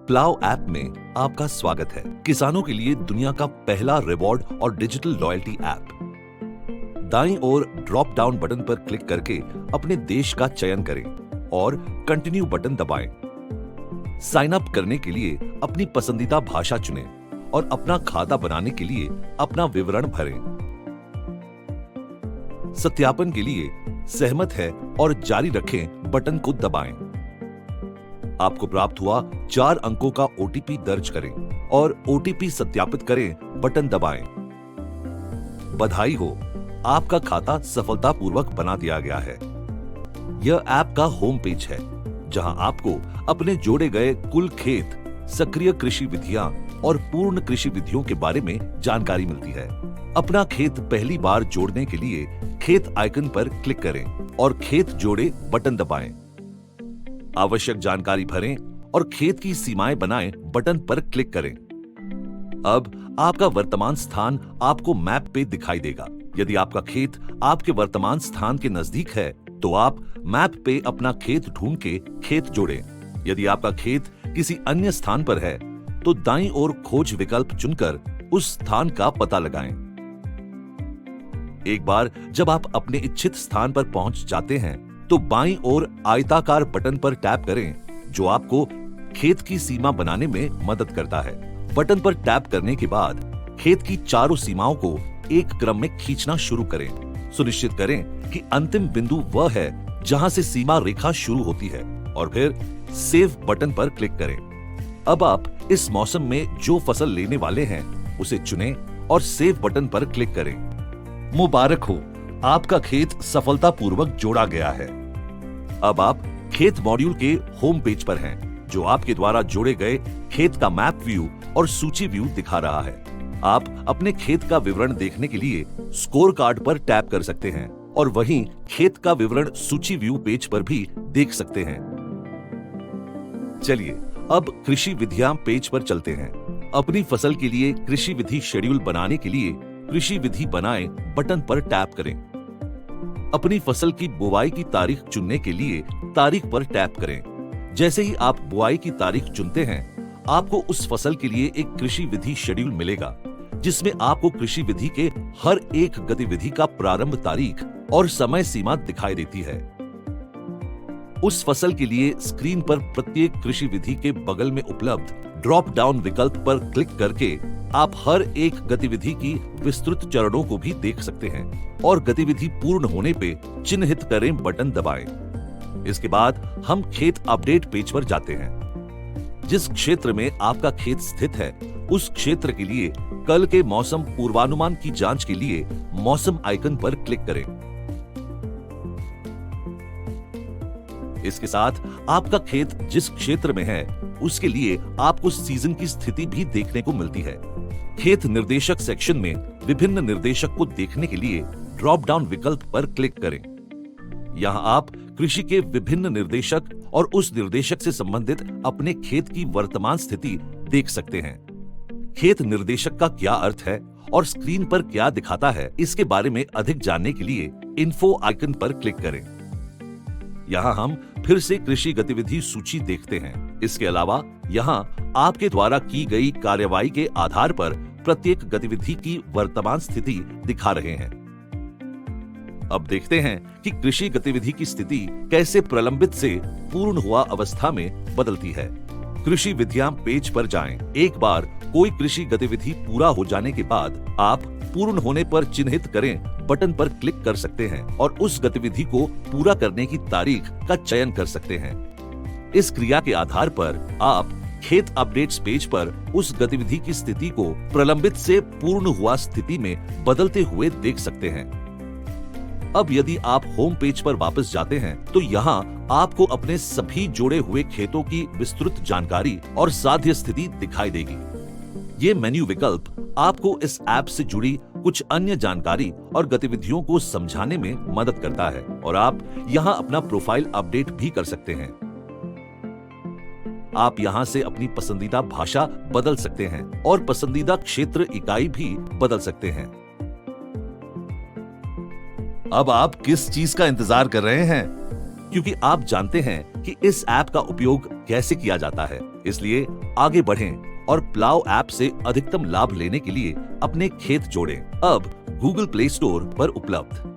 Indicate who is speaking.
Speaker 1: Plough app में आपका स्वागत है। किसानों के लिए दुनिया का पहला रिवॉर्ड और डिजिटल लॉयल्टी ऐप। दाईं ओर ड्रॉप डाउन बटन पर क्लिक करके अपने देश का चयन करें और कंटिन्यू बटन दबाएं। साइन अप करने के लिए अपनी पसंदीदा भाषा चुनें और अपना खाता बनाने के लिए अपना विवरण भरें। सत्यापन के लिए सहमत है और जारी रखें बटन को दबाएं। आपको प्राप्त हुआ 4 अंकों का ओटीपी दर्ज करें और ओटीपी सत्यापित करें बटन दबाएं। बधाई हो, आपका खाता सफलतापूर्वक बना दिया गया है। यह ऐप का होम पेज है, जहां आपको अपने जोड़े गए कुल खेत, सक्रिय कृषि विधियां और पूर्ण कृषि विधियों के बारे में जानकारी मिलती है। अपना खेत पहली बार जोड़ने के लिए खेत आइकन पर क्लिक करें और खेत जोड़े बटन दबाएं। आवश्यक जानकारी भरें और खेत की सीमाएं बनाएं बटन पर क्लिक करें। अब आपका वर्तमान स्थान आपको मैप पे दिखाई देगा। यदि आपका खेत आपके वर्तमान स्थान के नजदीक है, तो आप मैप पे अपना खेत ढूंढ के खेत जोड़ें। यदि आपका खेत किसी अन्य स्थान पर है, तो दाईं ओर खोज विकल्प चुनकर उस स्थान का पता लगाएं। एक बार जब आप अपने इच्छित स्थान पर पहुंच जाते हैं, तो बाईं ओर आयताकार बटन पर टैप करें, जो आपको खेत की सीमा बनाने में मदद करता है। बटन पर टैप करने के बाद खेत की चारों सीमाओं को एक क्रम में खींचना शुरू करें। सुनिश्चित करें कि अंतिम बिंदु वह है जहां से सीमा रेखा शुरू होती है और फिर सेव बटन पर क्लिक करें। अब आप इस मौसम में जो फसल लेने वाले हैं, उसे चुनें और सेव बटन पर क्लिक करें। मुबारक हो, आपका खेत सफलतापूर्वक जोड़ा गया है। अब आप खेत मॉड्यूल के होम पेज पर हैं, जो आपके द्वारा जोड़े गए खेत का मैप व्यू और सूची व्यू दिखा रहा है। आप अपने खेत का विवरण देखने के लिए स्कोर कार्ड पर टैप कर सकते हैं और वहीं खेत का विवरण सूची व्यू पेज पर भी देख सकते हैं। चलिए अब कृषि विधियां पेज पर चलते हैं। अपनी फसल के लिए कृषि विधि शेड्यूल बनाने के लिए कृषि विधि बनाएं बटन पर टैप करें। अपनी फसल की बुवाई की तारीख चुनने के लिए तारीख पर टैप करें। जैसे ही आप बुआई की तारीख चुनते हैं, आपको उस फसल के लिए एक कृषि विधि शेड्यूल मिलेगा, जिसमें आपको कृषि विधि के हर एक गतिविधि का प्रारंभ तारीख और समय सीमा दिखाई देती है। उस फसल के लिए स्क्रीन पर प्रत्येक कृषि विधि के बगल में उपलब्ध ड्रॉप डाउन विकल्प पर क्लिक करके आप हर एक गतिविधि की विस्तृत चरणों को भी देख सकते हैं और गतिविधि पूर्ण होने पे चिन्हित करें बटन दबाएं। इसके बाद हम खेत अपडेट पेज पर जाते हैं। जिस क्षेत्र में आपका खेत स्थित है, उस क्षेत्र के लिए कल के मौसम पूर्वानुमान की जांच के लिए मौसम आइकन पर क्लिक करें। इसके साथ आपका खेत जिस क्षेत्र में है, उसके लिए आपको सीजन की स्थिति भी देखने को मिलती है। खेत निर्देशक सेक्शन में विभिन्न निर्देशक को देखने के लिए ड्रॉप डाउन विकल्प पर क्लिक करें। यहां आप कृषि के विभिन्न निर्देशक और उस निर्देशक से संबंधित अपने खेत की वर्तमान स्थिति देख सकते हैं। खेत निर्देशक का क्या अर्थ है और स्क्रीन पर क्या दिखाता है, इसके बारे में अधिक जानने के लिए इन्फो आइकन पर क्लिक करें। यहाँ हम फिर से कृषि गतिविधि सूची देखते हैं। इसके अलावा यहाँ आपके द्वारा की गई कार्यवाही के आधार पर प्रत्येक गतिविधि की वर्तमान स्थिति दिखा रहे हैं। अब देखते हैं कि कृषि गतिविधि की स्थिति कैसे प्रलंबित से पूर्ण हुआ अवस्था में बदलती है। कृषि विधियां पेज पर जाएं। एक बार कोई कृषि गतिविधि पूरा हो जाने के बाद आप पूर्ण होने पर चिन्हित करें बटन पर क्लिक कर सकते हैं और उस गतिविधि को पूरा करने की तारीख का चयन कर सकते हैं। इस क्रिया के आधार पर आप खेत अपडेट्स पेज पर उस गतिविधि की स्थिति को प्रलंबित से पूर्ण हुआ स्थिति में बदलते हुए देख सकते हैं। अब यदि आप होम पेज पर वापस जाते हैं, तो यहाँ आपको अपने सभी जोड़े हुए खेतों की विस्तृत जानकारी और साध्य स्थिति दिखाई देगी। ये मेन्यू विकल्प आपको इस ऐप से जुड़ी कुछ अन्य जानकारी और गतिविधियों को समझाने में मदद करता है और आप यहाँ अपना प्रोफाइल अपडेट भी कर सकते हैं। आप यहाँ से अपनी पसंदीदा भाषा बदल सकते हैं और पसंदीदा क्षेत्र इकाई भी बदल सकते हैं। अब आप किस चीज का इंतजार कर रहे हैं? क्योंकि आप जानते हैं कि इस ऐप का उपयोग कैसे किया जाता है। इसलिए आगे बढ़ें और प्लाव ऐप से अधिकतम लाभ लेने के लिए अपने खेत जोड़ें। अब गूगल प्ले स्टोर पर उपलब्ध।